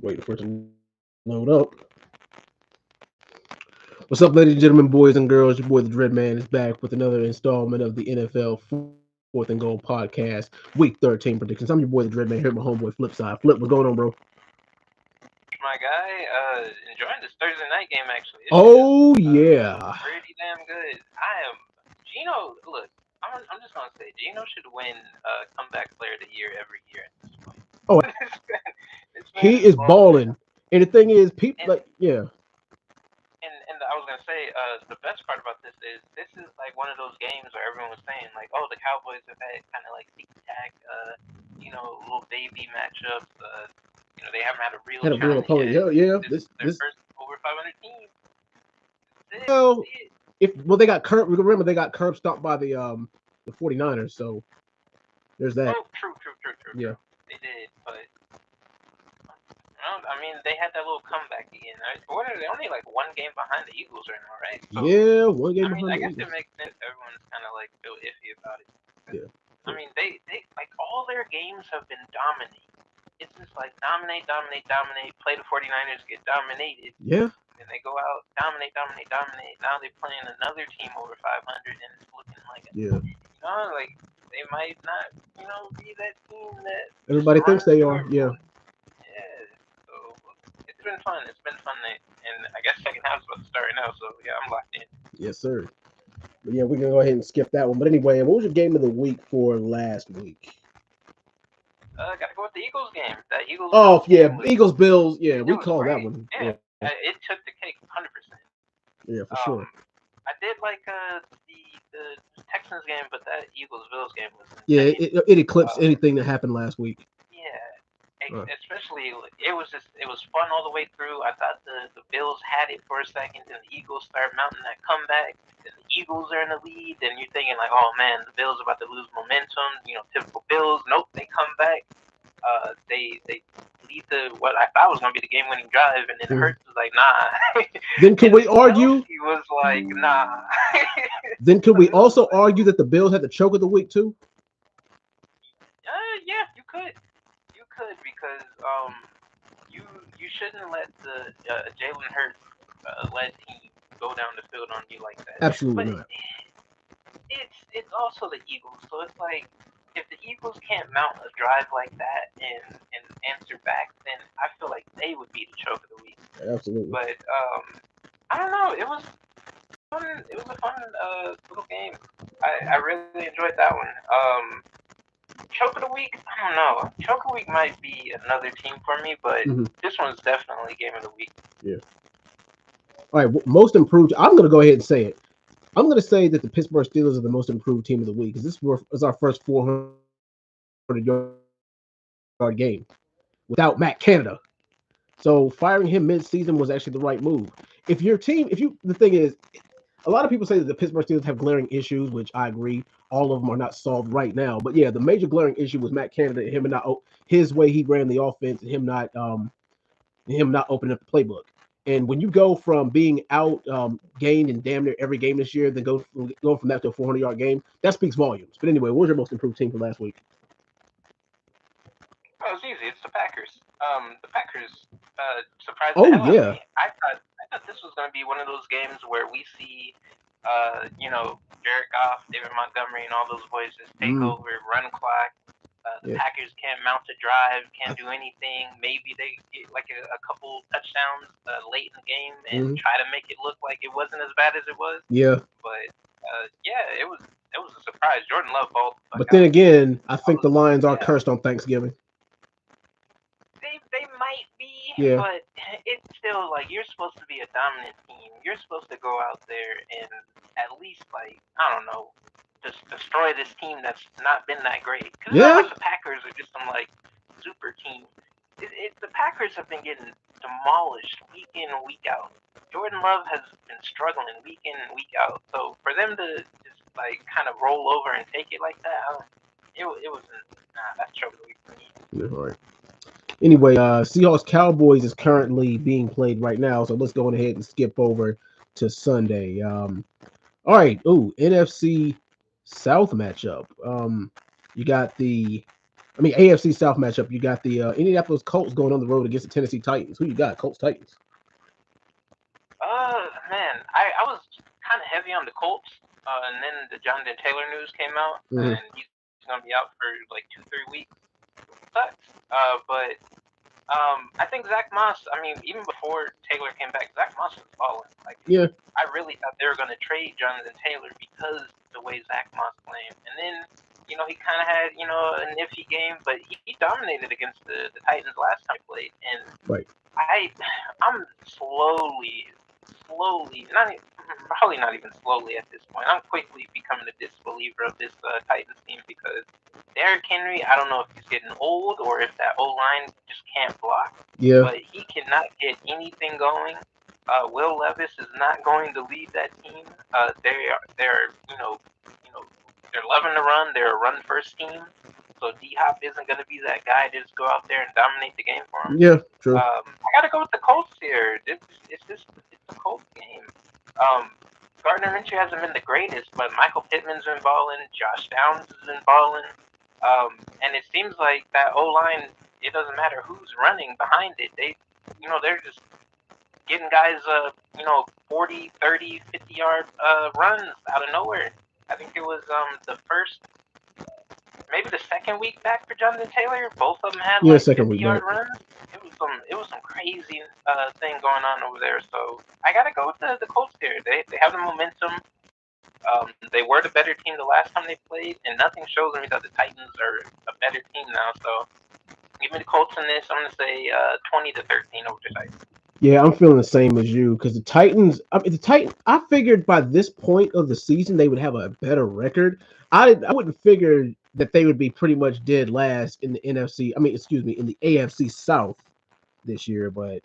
Waiting for it to load up. What's up, ladies and gentlemen, boys and girls? Your boy the Dread Man is back with another installment of the NFL Fourth and Goal podcast, Week 13 predictions. I'm your boy the Dread Man here with my homeboy Flipside. Flip, what's going on, bro? My guy. Enjoying this Thursday night game actually. This shit is Oh yeah. pretty damn good. I am Gino. Look, I'm just gonna say Gino should win comeback player of the year every year at this point. Oh, this man he is is balling, balling, and the thing is, people and like yeah. and I was gonna say the best part about this is like one of those games where everyone was saying like, oh, the Cowboys have had kind of like tic tac, little baby matchups. They haven't had a real Had a real challenge opponent. yet. Yeah, yeah. This This is their this first over 500 team. This is it. well, This is it. if they got curb. Remember they got curb stomped by the 49ers. So there's that. Oh, true, true, true, true, Yeah. true. They did, but I mean, they had that little comeback again. What are they? Only like one game behind the Eagles right now, right? So, Yeah, one I game mean, behind I the guess Eagles. it makes sense. Everyone's kind of like feel iffy about it. 'Cause, Yeah. I Yeah. mean, they like all their games have been dominating. It's just like dominate, dominate, dominate. Play the 49ers, get dominated. Yeah. Then they go out, dominate, dominate, dominate. Now they're playing another team over 500, and it's looking like, Yeah. like they might not, be that team that just Everybody thinks runs they through are. Yeah. everyone. Yeah. So it's been fun. It's been fun, and I guess second half's about to start right now. So yeah, I'm locked in. Yes, sir. But yeah, we can go ahead and skip that one. But anyway, what was your game of the week for last week? Gotta go with the Eagles game. That Eagles Oh Bills yeah, game was Eagles Bills. Yeah, it we was call that great. one. Yeah, Yeah, it took the cake, 100%. yeah, for Um, sure. I did like the Texans game, but that Eagles Bills game was Yeah, insane. it eclipsed Uh, anything that happened last week. yeah, Uh, especially it was fun all the way through. I thought the Bills had it for a second, then the Eagles start mounting that comeback. Then the Eagles are in the lead, and you're thinking like, oh man, the Bills are about to lose momentum. Typical Bills. Nope, they come back. They lead the what I thought was gonna be the game winning drive, and then mhm. Hurts was like, nah, Then could we and argue? Kelsey was like, nah. Then could So we it was also like, argue that the Bills had the choke of the week too? yeah, you could because you you shouldn't let the Jalen Hurts led team go down the field on you like that. Absolutely But not. it's also the Eagles, so it's like if the Eagles can't mount a drive like that and answer back, then I feel like they would be the choke of the week. Absolutely. But I don't know. Fun. It was a fun little game. I really enjoyed that one. Choke of the week. I don't know. Choke of the week might be another team for me, but Hmm. this one's definitely game of the week. Yeah. All right. Most improved. I'm going to go ahead and say it. I'm going to say that the Pittsburgh Steelers are the most improved team of the week because this was our first 400-yard game without Matt Canada. So firing him mid-season was actually the right move. If your team, the thing is, a lot of people say that the Pittsburgh Steelers have glaring issues, which I agree. All of them are not solved right now. But yeah, the major glaring issue was Matt Canada and his way he ran the offense and him not opening up the playbook. And when you go from being out gained in damn near every game this year, then go from that to a 400-yard game, that speaks volumes. But anyway, what was your most improved team for last week? Oh, it's easy. It's the Packers. The Packers surprised the Oh hell out of yeah. me. I thought this was going to be one of those games where we see, Jared Goff, David Montgomery, and all those boys just take Mm, over, run clock. The yeah. Packers can't mount a drive, I, can't do anything. Maybe they get like a couple touchdowns late in the game and mm, try to make it look like it wasn't as bad as it was. yeah. But yeah, it was a surprise. Jordan Love balled the fuck But then out. again, I I think was the Lions are yeah. cursed on Thanksgiving. They might be, Yeah. but it's still like you're supposed to be a dominant team. You're supposed to go out there and at least like I don't know, just destroy this team that's not been that great. Because it's not Yeah. like the Packers are just some like super team. The Packers have been getting demolished week in and week out. Jordan Love has been struggling week in and week out. So for them to just like kind of roll over and take it like that, it wasn't. Nah, that's trouble week for me. Yeah, all right. Anyway, Seahawks Cowboys is currently being played right now, so let's go on ahead and skip over to Sunday. All right. Ooh, NFC South matchup. You got the I mean, AFC South matchup. You got the Indianapolis Colts going on the road against the Tennessee Titans. Who you got? Colts Titans. Man, I was kind of heavy on the Colts, and then the Jonathan Taylor news came out, Mhm. and he's gonna be out for like 2-3 weeks. Sucks. But I think Zach Moss. I mean, even before Taylor came back, Zach Moss was balling. Like, Yeah. I really thought they were gonna trade Jonathan Taylor because the way Zach Moss played, and then he kind of had a nifty game, but he dominated against the Titans last time he played, and Right. I'm slowly, probably not even slowly at this point. I'm quickly becoming a disbeliever of this Titans team because Derrick Henry, I don't know if he's getting old or if that O line just can't block. Yeah. But he cannot get anything going. Will Levis is not going to lead that team. They're loving to run. They're a run first team. So D Hop isn't going to be that guy to just go out there and dominate the game for him. Yeah. True. I got to go with the Colts here. It's a Colts game. Gardner Minshew hasn't been the greatest, but Michael Pittman's been balling. Josh Downs has been balling. And it seems like that O line. It doesn't matter who's running behind it. They're just getting guys 40, 30, 50-yard runs out of nowhere. I think it was the first, maybe the second week back for Jonathan Taylor. Both of them had like second week 50-yard back. runs. It was some crazy thing going on over there. So I gotta go with the Colts here. They have the momentum. They were the better team the last time they played, and nothing shows me that the Titans are a better team now. So give me the Colts in this. I'm gonna say 20-13 over the Titans. Yeah, I'm feeling the same as you because the Titans. I figured by this point of the season they would have a better record. I wouldn't figure that they would be pretty much dead last in the NFC. I mean, excuse me, in the AFC South this year. But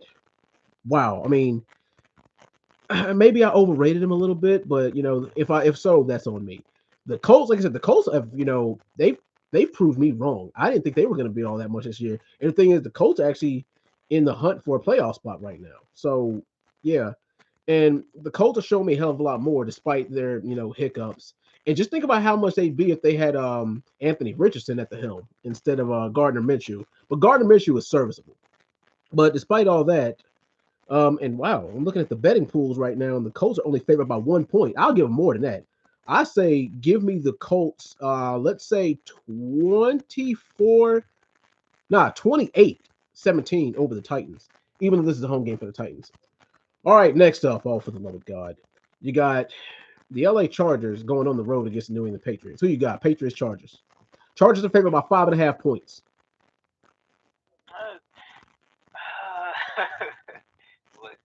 wow, I mean, maybe I overrated them a little bit. But if so, that's on me. The Colts, like I said, the Colts have they proved me wrong. I didn't think they were going to be all that much this year. And the thing is, the Colts are actually in the hunt for a playoff spot right now. So yeah, and the Colts are showing me a hell of a lot more despite their hiccups. And just think about how much they'd be if they had Anthony Richardson at the helm instead of Gardner Minshew. But Gardner Minshew is serviceable. But despite all that, and wow, I'm looking at the betting pools right now, and the Colts are only favored by 1 point. I'll give them more than that. I say give me the Colts, let's say 28-17 over the Titans, even though this is a home game for the Titans. All right, next up, for the love of God, you got the LA Chargers going on the road against the New England Patriots. Who you got? Patriots, Chargers. Chargers are favored by 5.5 points. Look,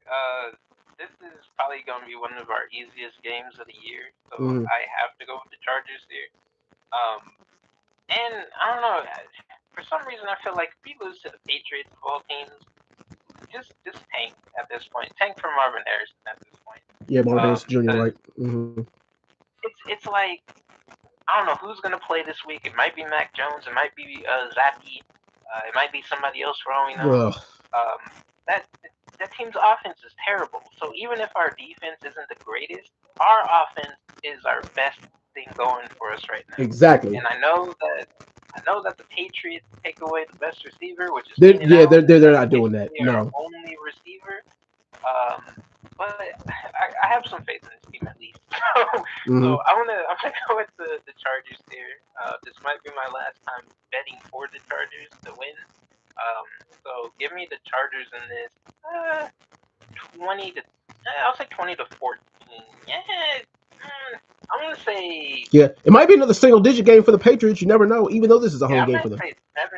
this is probably going to be one of our easiest games of the year, so I have to go with the Chargers here. And I don't know, for some reason I feel like if we lose to the Patriots of all teams, just tank at this point. Tank for Marvin Harrison at this point. Yeah, Marvin Harrison Jr. Right. It's like I don't know who's going to play this week. It might be Mac Jones. It might be Zappy. It might be somebody else for all we know. That team's offense is terrible. So even if our defense isn't the greatest, our offense is our best thing going for us right now. Exactly. And I know that the Patriots take away the best receiver, which is they're not doing that. No. Our only receiver. But I have some faith in this team at least. So I'm gonna go with the Chargers here. This might be my last time betting for the Chargers to win. So give me the Chargers in this. 20-14. Yeah. I'm gonna say. Yeah, it might be another single-digit game for the Patriots. You never know, even though this is a home game for them. Say 17-13.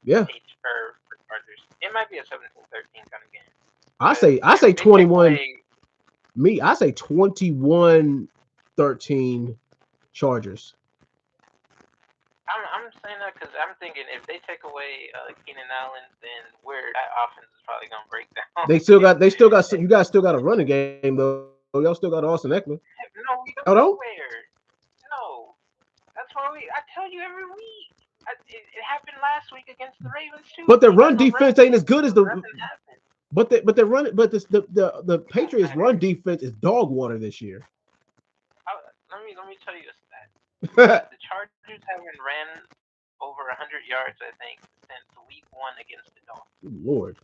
Yeah. For Chargers, it might be a 17-13 kind of game. I say 21. I say 21-13 Chargers. I'm saying that because I'm thinking if they take away Keenan Allen, then that offense is probably gonna break down. You guys still got a running game though. Y'all still got Austin Eckler. No, we don't. No, that's why I tell you every week. It happened last week against the Ravens too. But the run defense ain't as good as the. But the Patriots run defense is dog water this year. Let me tell you a stat. The Chargers haven't ran over 100 yards, I think, since week 1 against the Dolphins. Lord.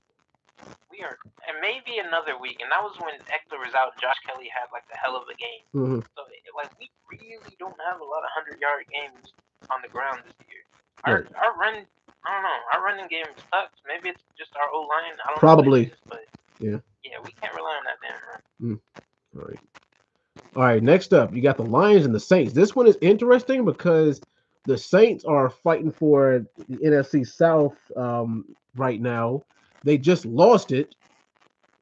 We are, and maybe another week, and that was when Eckler was out and Josh Kelly had like a hell of a game. Mm-hmm. So like we really don't have a lot of 100-yard games on the ground this year. Right. Our run, I don't know, our running game sucks. Maybe it's just our O line. I don't Probably. know what it is, but yeah, we can't rely on that damn run. All right. All right, next up, you got the Lions and the Saints. This one is interesting because the Saints are fighting for the NFC South right now. They just lost it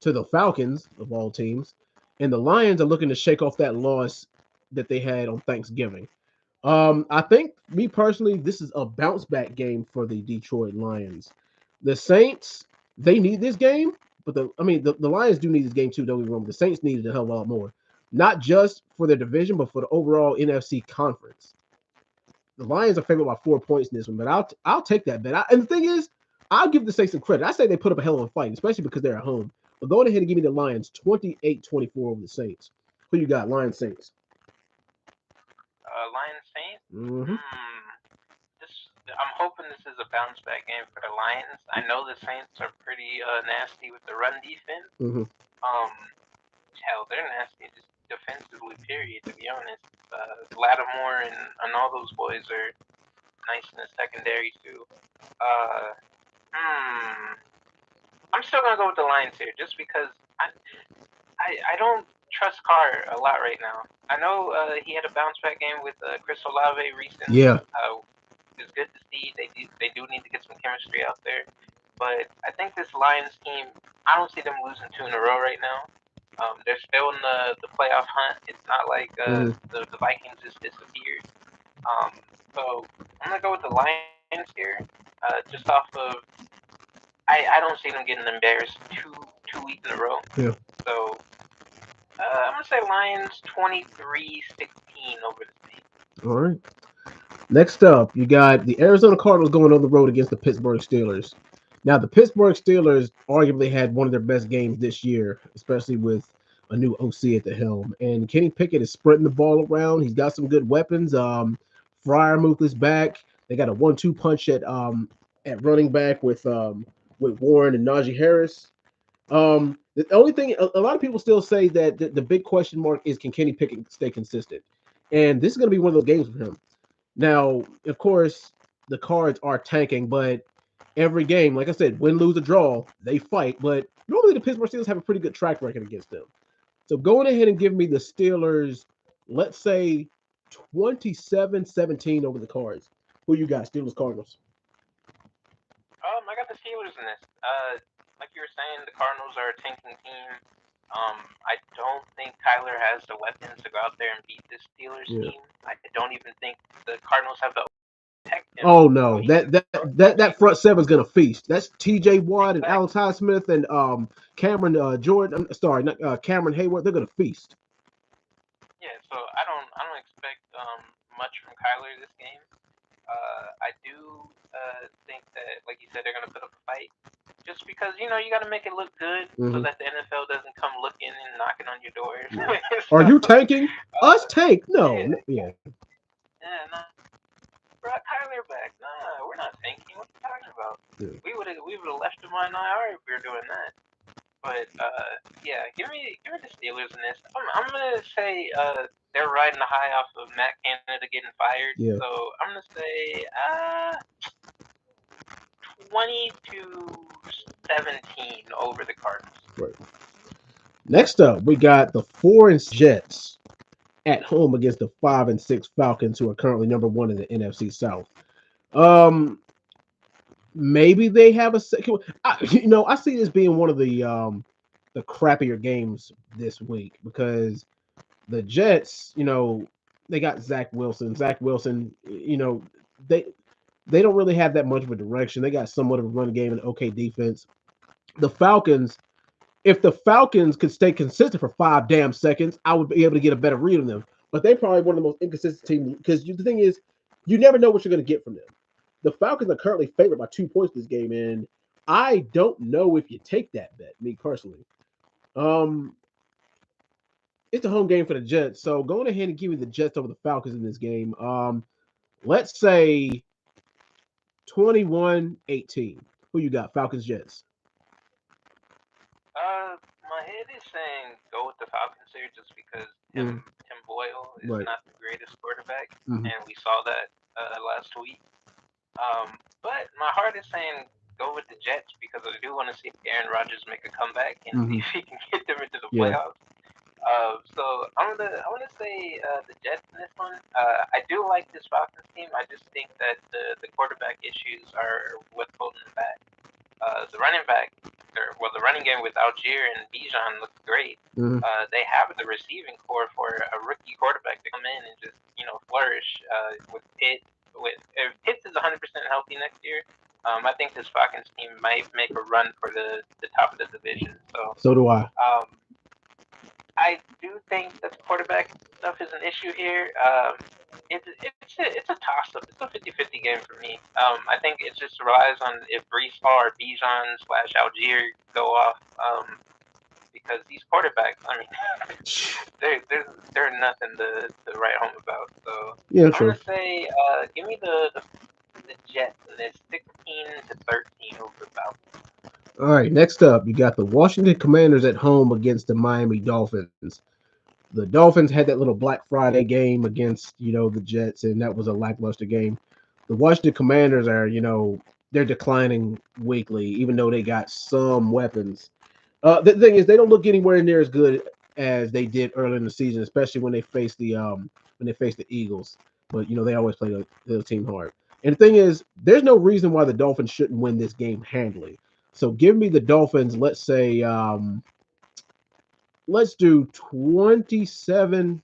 to the Falcons, of all teams, and the Lions are looking to shake off that loss that they had on Thanksgiving. I think, me personally, this is a bounce back game for the Detroit Lions. The Saints, they need this game, but the Lions do need this game too. Don't get me wrong. The Saints needed a hell of a lot more, not just for their division, but for the overall NFC conference. The Lions are favored by 4 points in this one, but I'll take that bet. And the thing is, I'll give the Saints some credit. I say they put up a hell of a fight, especially because they're at home. But go ahead and give me the Lions 28-24 over the Saints. Who you got? Lions Saints. Lions Saints. Mm-hmm. I'm hoping this is a bounce back game for the Lions. I know the Saints are pretty nasty with the run defense. Mm-hmm. Hell, they're nasty just defensively. Period. To be honest, Lattimore and all those boys are nice in the secondary too. I'm still gonna go with the Lions here, just because I don't trust Carr a lot right now. I know he had a bounce back game with Chris Olave recently. Yeah. It's good to see. They do need to get some chemistry out there, but I think this Lions team, I don't see them losing 2 in a row right now. They're still in the playoff hunt. It's not like the Vikings just disappeared. So I'm gonna go with the Lions here, just off of I don't see them getting embarrassed two weeks in a row. Yeah. So I'm gonna say Lions 23-16 over the Saints. All right. Next up, you got the Arizona Cardinals going on the road against the Pittsburgh Steelers. Now, the Pittsburgh Steelers arguably had one of their best games this year, especially with a new OC at the helm. And Kenny Pickett is spreading the ball around. He's got some good weapons. Freiermuth is back. They got a 1-2 punch at running back with Warren and Najee Harris. The only thing, a lot of people still say that the big question mark is, can Kenny Pickett stay consistent? And this is going to be one of those games for him. Now, of course, the Cards are tanking, but every game, like I said, win, lose, or draw, they fight. But normally the Pittsburgh Steelers have a pretty good track record against them. So going ahead and give me the Steelers, let's say 27-17 over the Cards. Who you got? Steelers, Cardinals. I got the Steelers in this. Like you were saying, the Cardinals are a tanking team. I don't think Kyler has the weapons to go out there and beat this Steelers team. I don't even think the Cardinals have the protect him. Oh no, that front seven is gonna feast. That's T.J. Watt and Alex Highsmith and Cameron Jordan. Sorry, not Cameron Hayward. They're gonna feast. Yeah, so I don't expect much from Kyler this game. I do think that, like you said, they're gonna put up a fight. Just because, you got to make it look good so that the NFL doesn't come looking and knocking on your doors. So, are you tanking? Us tank? No. Yeah. Yeah, no. Brought Kyler back. Nah, we're not tanking. What are you talking about? Yeah. We would have left him on IR if we were doing that. But yeah, give me the Steelers in this. I'm gonna say they're riding the high off of Matt Canada getting fired. Yeah. So I'm gonna say 20-17 over the Cardinals. Right. Next up, we got the 4-6 Jets at home against the 5-6 Falcons, who are currently number 1 in the NFC South. Maybe they have a second. I see this being one of the crappier games this week because the Jets, they got Zach Wilson. Zach Wilson, they don't really have that much of a direction. They got somewhat of a run game and okay defense. The Falcons, if the Falcons could stay consistent for 5 damn seconds, I would be able to get a better read on them. But they're probably one of the most inconsistent teams because the thing is, you never know what you're going to get from them. The Falcons are currently favored by 2 points this game, and I don't know if you take that bet, me personally. It's a home game for the Jets, so going ahead and give me the Jets over the Falcons in this game. Let's say 21-18. Who you got? Falcons, Jets. My head is saying go with the Falcons here just because Mm, Tim Boyle is right. not the greatest quarterback, Mm-hmm. and we saw that last week. But my heart is saying go with the Jets because I do want to see Aaron Rodgers make a comeback and see Mm-hmm. if he can get them into the Yeah. playoffs. So I'm gonna say the Jets in this one. I do like this Falcons team. I just think that the quarterback issues are what's holding them back. The running back, the running game with Algier and Bijan looks great. Mm-hmm. They have the receiving core for a rookie quarterback to come in and just flourish with Pitt. With if Pitts is 100% healthy next year, I think this Falcons team might make a run for the top of the division. So So do I. um, I do think that the quarterback stuff is an issue here. It's a toss up. It's a 50-50 game for me. I think it just relies on if Brees Hall or Bijan slash Algier go off. Because these quarterbacks, I mean, they're nothing to write home about. So Yeah, I'm true. gonna say, give me the Jets in this 16-13 over the Falcons. All right, next up, you got the Washington Commanders at home against the Miami Dolphins. The Dolphins had that little Black Friday game against, the Jets, and that was a lackluster game. The Washington Commanders are, they're declining weekly, even though they got some weapons. The thing is, they don't look anywhere near as good as they did earlier in the season, especially when they faced the Eagles. But they always play the team hard. And the thing is, there's no reason why the Dolphins shouldn't win this game handily. So give me the Dolphins. Let's say, let's do 27.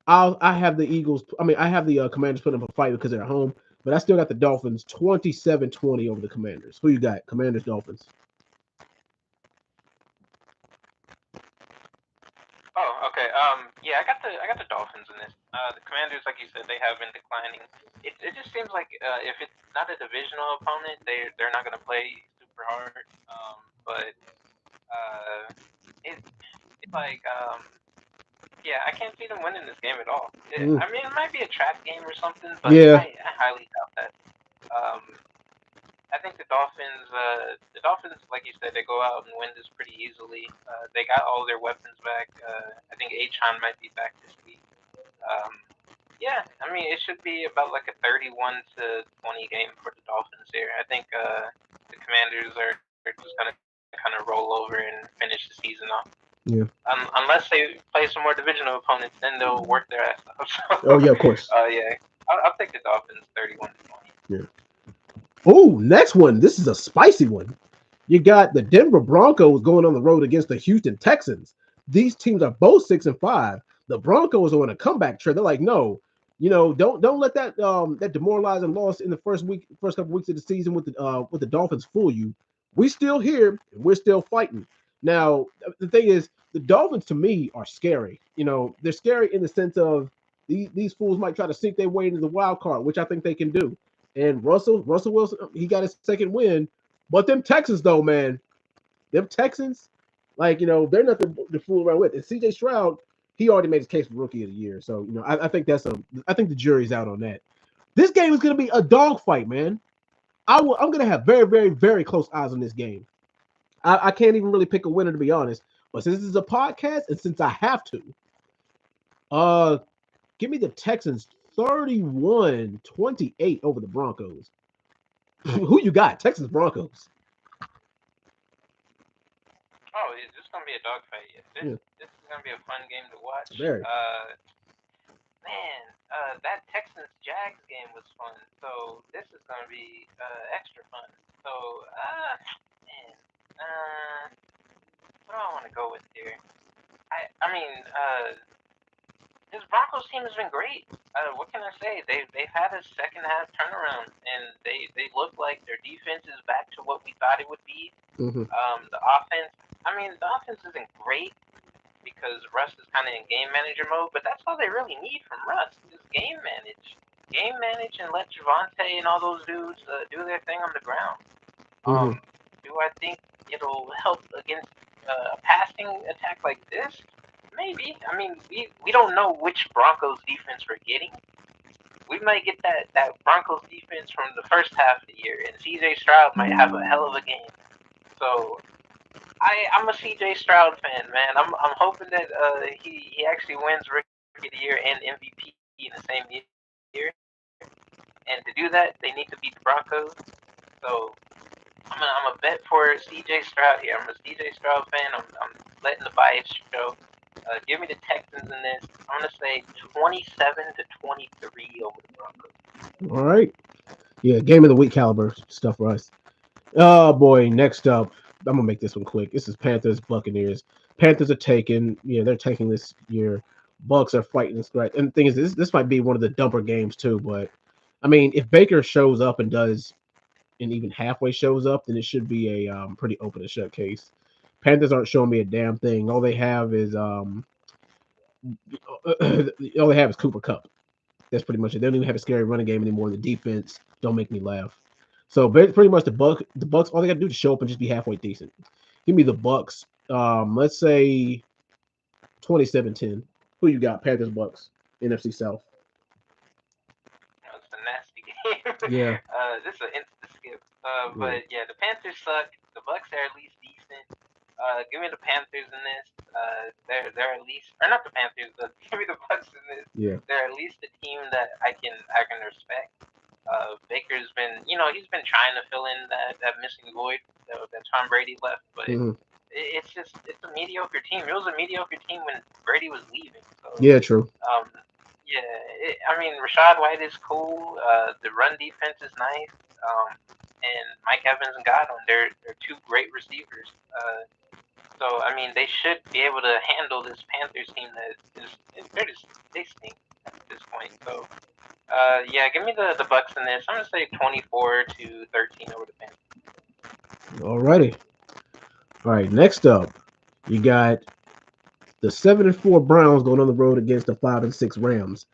I have the Eagles. I mean, I have the Commanders putting up a fight because they're at home, but I still got the Dolphins 27-20 over the Commanders. Who you got? Commanders, Dolphins. Oh, okay. Yeah, I got the Dolphins in this. The Commanders, like you said, they have been declining. It just seems like if it's not a divisional opponent, they're not gonna play super hard. But uh, it it's like yeah, I can't see them winning this game at all. Mm, I mean, it might be a trap game or something, but yeah. I highly doubt that. Um, I think the Dolphins, like you said, they go out and win this pretty easily. They got all their weapons back. I think Achan might be back this week. Um, yeah, I mean, it should be about like a 31-20 game for the Dolphins here. I think the Commanders are just gonna kind of roll over and finish the season off. Yeah. Unless they play some more divisional opponents, then they'll work their ass off. So, Oh yeah, of course. yeah, I'll take the Dolphins 31-20. Yeah. Oh, next one. This is a spicy one. You got the Denver Broncos going on the road against the Houston Texans. These teams are both 6-5. The Broncos are on a comeback trend. They're like, no, don't let that demoralizing loss in the first couple weeks of the season with the Dolphins fool you. We still here and we're still fighting. Now, the thing is, the Dolphins to me are scary. They're scary in the sense of these fools might try to sink their way into the wild card, which I think they can do. And Russell Wilson, he got his second win. But them Texans, though, man, them Texans, like, they're nothing to fool around with. And CJ Stroud, he already made his case for rookie of the year. So, I think I think the jury's out on that. This game is going to be a dogfight, man. I'm going to have very, very, very close eyes on this game. I can't even really pick a winner, to be honest. But since this is a podcast and since I have to, uh, give me the Texans 31-28 over the Broncos. Who you got? Texans, Broncos. Oh, this is gonna be a dogfight. Yeah, This is gonna be a fun game to watch. very. Man, that Texans Jags game was fun. So this is gonna be extra fun. So man, what do I want to go with here? I mean, this Broncos team has been great. What can I say? They've had a second half turnaround, and they look like their defense is back to what we thought it would be. Mm-hmm. The offense, I mean, the offense isn't great because Russ is kind of in game manager mode, but that's all they really need from Russ is game manage, and let Javante and all those dudes do their thing on the ground. Mm-hmm. Do I think it'll help against a passing attack like this? Maybe. I mean, we don't know which Broncos defense we're getting. we might get that Broncos defense from the first half of the year, and C.J. Stroud might have a hell of a game. So I'm a C.J. Stroud fan, man. I'm hoping that he actually wins Rookie of the Year and MVP in the same year. And to do that, they need to beat the Broncos. So I'm a bet for C.J. Stroud here. I'm a C.J. Stroud fan. I'm letting the bias show. Give me the Texans in this. I'm gonna say 27-23 over the Broncos. All right. Yeah, game of the week caliber stuff for us. Oh boy, next up, I'm gonna make this one quick. This is Panthers Buccaneers. Panthers are taking, they're taking this year. Bucks are fighting this threat. And the thing is, this might be one of the dumper games too. But I mean, if Baker shows up and does, and even halfway shows up, then it should be a pretty open and shut case. Panthers aren't showing me a damn thing. All they have is all they have is Cooper Cup. That's pretty much it. They don't even have a scary running game anymore. The defense don't make me laugh. So pretty much the Bucks, all they got to do is show up and just be halfway decent. Give me the Bucks. Let's say 27-10. Who you got? Panthers Bucks, NFC South. It's a nasty game. Yeah. This is an instant skip. But yeah, the Panthers suck. The Bucks are at least decent. Give me the Panthers in this. They're at least, or not the Panthers, but give me the Bucks in this. Yeah. They're at least a team that I can respect. Baker's been, he's been trying to fill in that missing void that Tom Brady left, but it's a mediocre team. It was a mediocre team when Brady was leaving. So, yeah, true. Yeah, I mean, Rashad White is cool. The run defense is nice. And Mike Evans and Godwin, they're two great receivers. So I mean, they should be able to handle this Panthers team that they stink at this point. So yeah, give me the Bucks in this. I'm gonna say 24-13 over the Panthers. Alrighty. All right. Next up, you got the 7-4 Browns going on the road against the 5-6 Rams.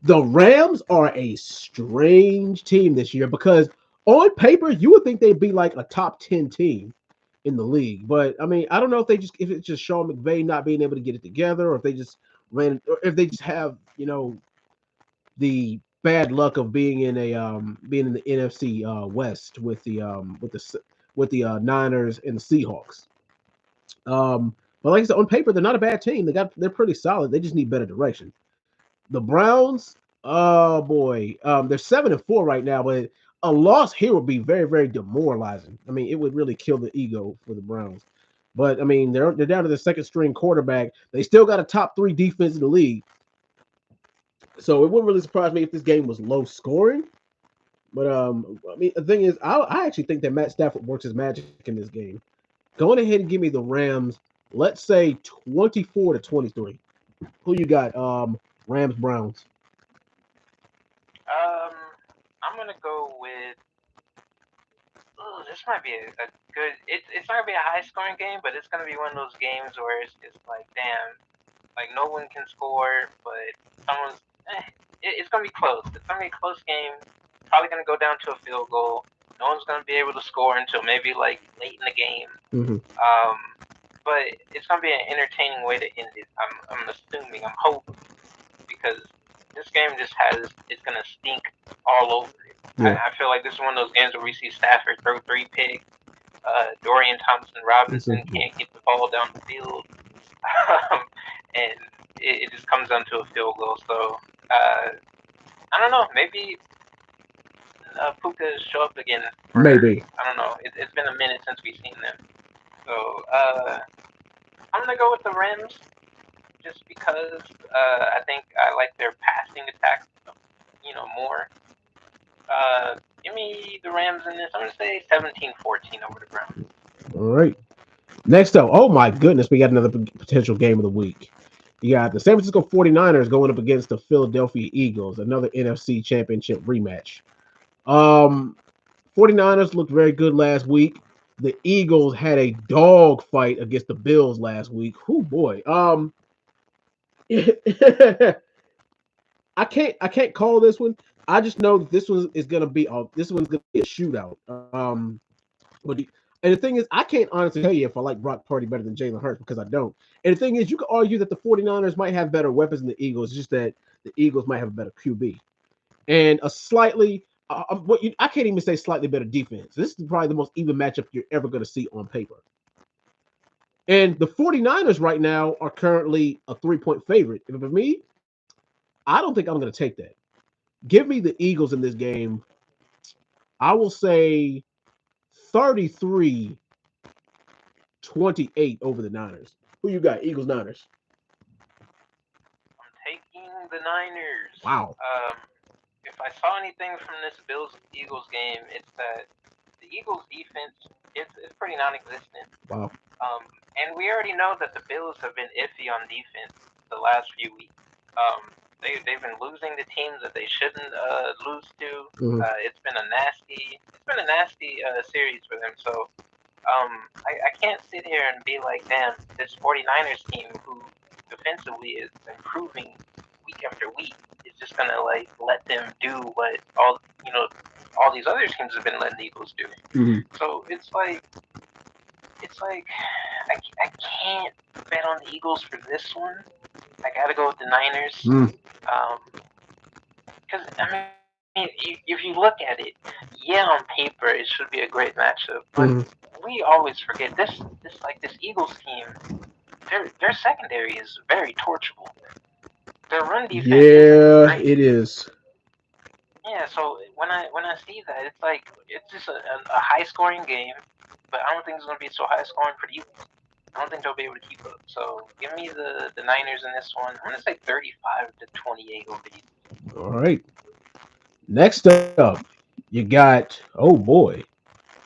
The Rams are a strange team this year because on paper you would think they'd be like a top 10 team in the league, but I mean, I don't know if it's just Sean McVay not being able to get it together, or if they just have the bad luck of being in the NFC West with the Niners and the Seahawks. But like I said, on paper they're not a bad team. They're pretty solid. They just need better direction. The Browns, oh boy, they're 7-4 right now, but a loss here would be very, very demoralizing. I mean, it would really kill the ego for the Browns. But I mean, they're down to the second string quarterback. They still got a top 3 defense in the league. So it wouldn't really surprise me if this game was low scoring. But I mean, the thing is, I actually think that Matt Stafford works his magic in this game. Go on ahead and give me the Rams. Let's say 24-23. Who you got? Rams, Browns. I'm gonna go with. This might be a good. It's not gonna be a high scoring game, but it's gonna be one of those games where it's like, damn, like no one can score, but someone's. It's gonna be close. It's gonna be a close game. Probably gonna go down to a field goal. No one's gonna be able to score until maybe like late in the game. But it's gonna be an entertaining way to end it. I'm assuming. I'm hoping, because this game it's gonna stink all over it. Yeah. I feel like this is one of those games where we see Stafford throw 3 picks. Dorian Thompson-Robinson can't get the ball down the field, and it just comes down to a field goal. So I don't know. Maybe Puka show up again. Maybe. I don't know. It's been a minute since we've seen them. So I'm gonna go with the Rams, just because I think I like their passing attack, more. Give me the Rams in this. I'm gonna say 17-14 over the Browns. All right. Next up, oh my goodness, we got another potential game of the week. You got the San Francisco 49ers going up against the Philadelphia Eagles, another NFC Championship rematch. 49ers looked very good last week. The Eagles had a dog fight against the Bills last week. Oh boy. I can't call this one. I just know that this one is gonna be a shootout. And the thing is, I can't honestly tell you if I like Brock Purdy better than Jalen Hurts, because I don't. And the thing is, you could argue that the 49ers might have better weapons than the Eagles, just that the Eagles might have a better QB. and a slightly I can't even say slightly better defense. This is probably the most even matchup you're ever going to see on paper. And the 49ers right now are currently a 3-point favorite. And for me, I don't think I'm going to take that. Give me the Eagles in this game. I will say 33-28 over the Niners. Who you got? Eagles, Niners. I'm taking the Niners. Wow. If I saw anything from this Bills Eagles game, it's that the Eagles defense is pretty non-existent. Wow. And we already know that the Bills have been iffy on defense the last few weeks. They've been losing to teams that they shouldn't lose to. Mhm. It's been a nasty series for them. So I can't sit here and be like, damn, this 49ers team who defensively is improving week after week is just gonna like let them do what all these other teams have been letting the Eagles do. Mhm. So it's like I can't bet on the Eagles for this one. I gotta go with the Niners. Mm. Because I mean, if you look at it, yeah, on paper it should be a great matchup, but Mhm. we always forget this Eagles team. Their secondary is very torchable. Their run defense isn't Yeah, great. it is. Yeah, so when I see that, it's just a high scoring game, but I don't think it's gonna be so high scoring for the Eagles. I don't think they'll be able to keep up. So give me the Niners in this one. I'm gonna say 35-28 over the Eagles. All right. Next up, you got, oh boy,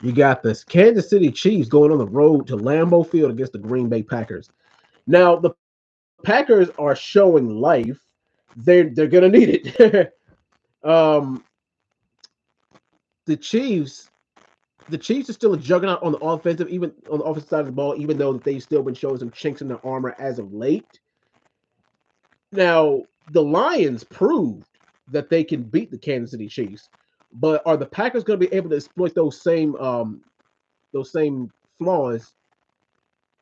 you got the Kansas City Chiefs going on the road to Lambeau Field against the Green Bay Packers. Now, the Packers are showing life. They're gonna need it. um, the Chiefs, the Chiefs are still a juggernaut on the offensive, even on the offensive side of the ball, even though they've still been showing some chinks in their armor as of late. Now, the Lions proved that they can beat the Kansas City Chiefs, but are the Packers going to be able to exploit those same flaws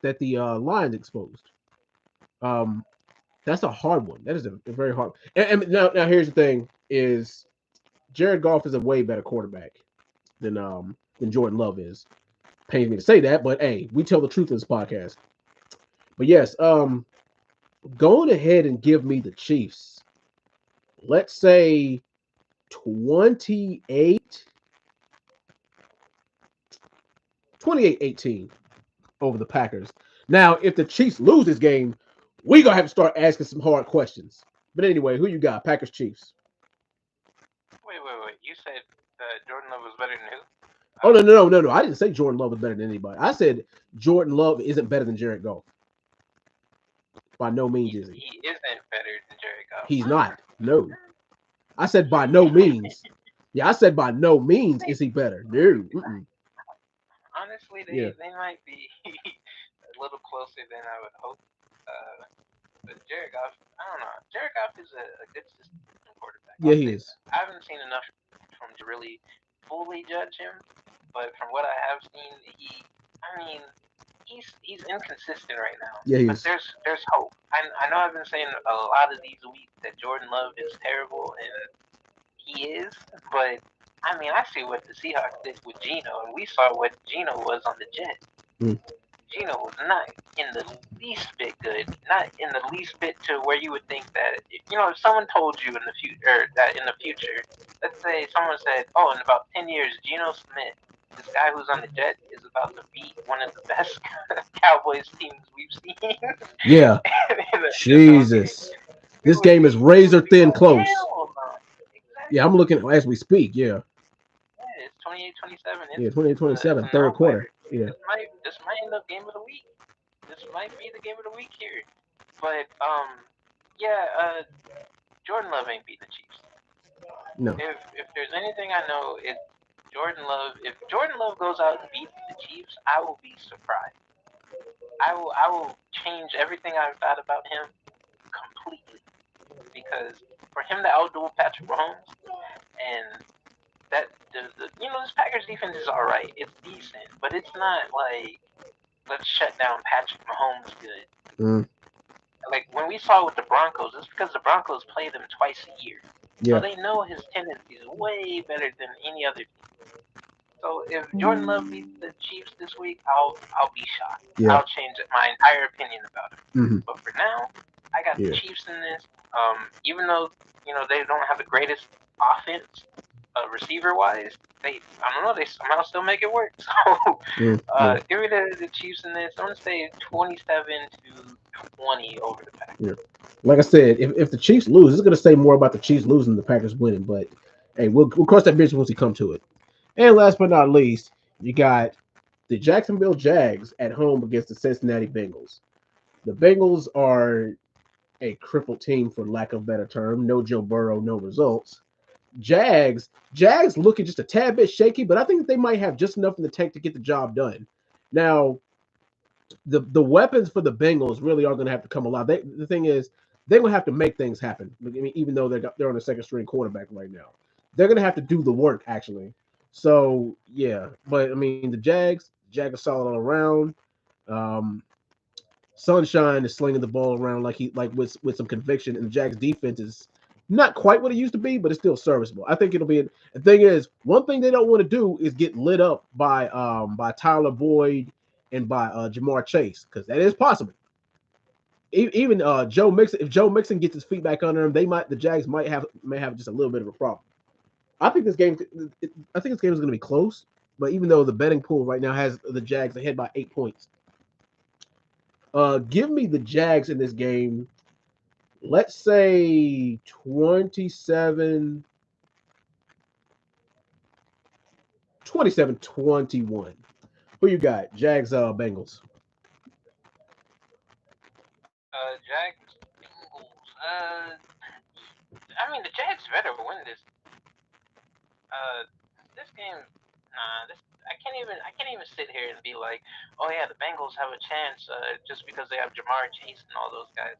that the Lions exposed? Um, that's a hard one. That is a very hard. And now here's the thing: is Jared Goff is a way better quarterback than Jordan Love is. Pains me to say that, but hey, we tell the truth in this podcast. But yes, going ahead and give me the Chiefs. Let's say 28, 28-18 over the Packers. Now, if the Chiefs lose this game, we gonna have to start asking some hard questions. But anyway, who you got? Packers, Chiefs. Wait. You said Jordan Love was better than who? Oh no! I didn't say Jordan Love is better than anybody. I said Jordan Love isn't better than Jared Goff. By no means is he. He isn't better than Jared Goff. He's not. No. I said by no means. Yeah, I said by no means is he better. No. Mm-mm. Honestly, Yeah. they might be a little closer than I would hope. Uh, but Jared Goff, I don't know. Jared Goff is a good system quarterback. Yeah, I'll he say is. that. I haven't seen enough from to really fully judge him, but from what I have seen, I mean, he's inconsistent right now. Yeah, he But is. there's hope. I know I've been saying a lot of these weeks that Jordan Love is terrible, and he is, but I mean, I see what the Seahawks did with Geno, and we saw what Geno was on the Jets. Mm. Geno was not in the least bit good, not in the least bit to where you would think that if someone told you in the future that in the future, let's say someone said, "Oh, in about 10 years, Geno Smith, this guy who's on the Jets, is about to beat one of the best Cowboys teams we've seen Yeah. in the NFL game," Jesus. This game is we razor would be thin like, close. "Hell no!" Yeah, I'm Exactly. looking as we speak. Yeah. Yeah, it's 28-27. Yeah, It's 28-27, a third nail quarter. biter. Yeah. This might end up game of the week. This might be the game of the week here. But yeah, Jordan Love ain't beat the Chiefs. No. If there's anything I know, it's Jordan Love. If Jordan Love goes out and beats the Chiefs, I will be surprised. I will change everything I've thought about him completely because for him to outduel Patrick Mahomes and that this Packers defense is all right. It's decent, but it's not like let's shut down Patrick Mahomes good. Mm. Like when we saw with the Broncos, it's because the Broncos play them twice a year. So Yeah. they know his tendencies way better than any other team. So if Jordan Love beats the Chiefs this week, I'll be shocked. Yeah. I'll change my entire opinion about him. Hmm. But for now, I got the Yeah. Chiefs in this. Even though they don't have the greatest offense, receiver wise, I don't know, they somehow still make it work. So Yeah. give me the Chiefs in this. I'm gonna say 27-20 over the Packers. Yeah. Like I said, if the Chiefs lose, it's going to say more about the Chiefs losing than the Packers winning. But hey, we'll cross that bridge once we come to it. And last but not least, you got the Jacksonville Jags at home against the Cincinnati Bengals. The Bengals are a crippled team, for lack of a better term. No Joe Burrow, no results. Jags looking just a tad bit shaky, but I think they might have just enough in the tank to get the job done. Now, the weapons for the Bengals really are going to have to come alive. The thing is, they're going to have to make things happen. I mean, even though they're on a second string quarterback right now, they're going to have to do the work actually. So yeah, but I mean, the Jags are solid all around. Um, Sunshine is slinging the ball around like with some conviction, and the Jags defense is not quite what it used to be, but it's still serviceable. I think it'll be. The thing is, one thing they don't want to do is get lit up by Tyler Boyd and by Jamar Chase, because that is possible. Even Joe Mixon, if Joe Mixon gets his feet back under him, the Jags may have just a little bit of a problem. I think this game I think this game is going to be close, but even though the betting pool right now has the Jags ahead by 8 points, give me the Jags in this game. Let's say 27-21. Who you got? Jags, Bengals. Jags, Bengals. I mean the Jags better win this. Uh, this game, nah, this I can't even sit here and be like, oh yeah, the Bengals have a chance just because they have Jamar Chase and all those guys.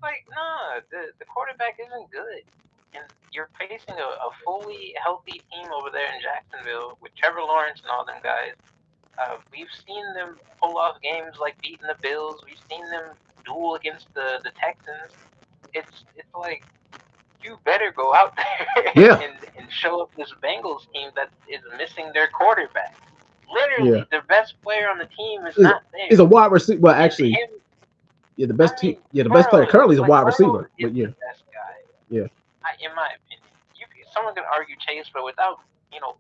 Like, nah, the quarterback isn't good, and you're facing a fully healthy team over there in Jacksonville with Trevor Lawrence and all them guys. We've seen them pull off games like beating the Bills. We've seen them duel against the Texans. It's like you better go out there Yeah, and show up this Bengals team that is missing their quarterback. yeah. Literally, the best player on the team is Is not is there, a wide receiver. Well, and actually, him. yeah, I mean, the best player Burrow, currently is a like wide Burrow receiver. is But the yeah, best guy, yeah, in my opinion. Someone can argue Chase, but without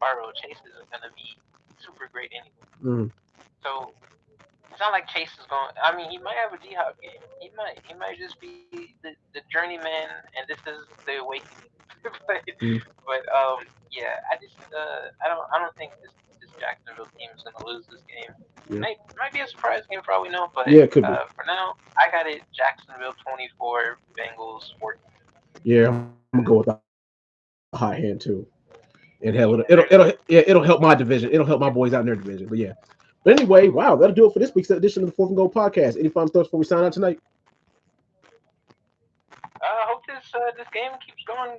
Burrow, Chase isn't gonna be super great anyway. mm, So it's not like Chase is going. I mean, he might have a D Hop game. He might just be the journeyman, and this is the awakening. but mm, but yeah, I don't think this Jacksonville team is gonna lose this game. yeah, Might be a surprise game for all we know, but yeah. It could be. for now, I got it. Jacksonville 24, Bengals 14. Yeah, I'm gonna go with the high hand too. And hell, Yeah, there's it'll help my division. It'll help my boys out in their division. But yeah. But anyway, wow, that'll do it for this week's edition of the Fourth and Goal podcast. Any final thoughts before we sign out tonight? I hope this game keeps going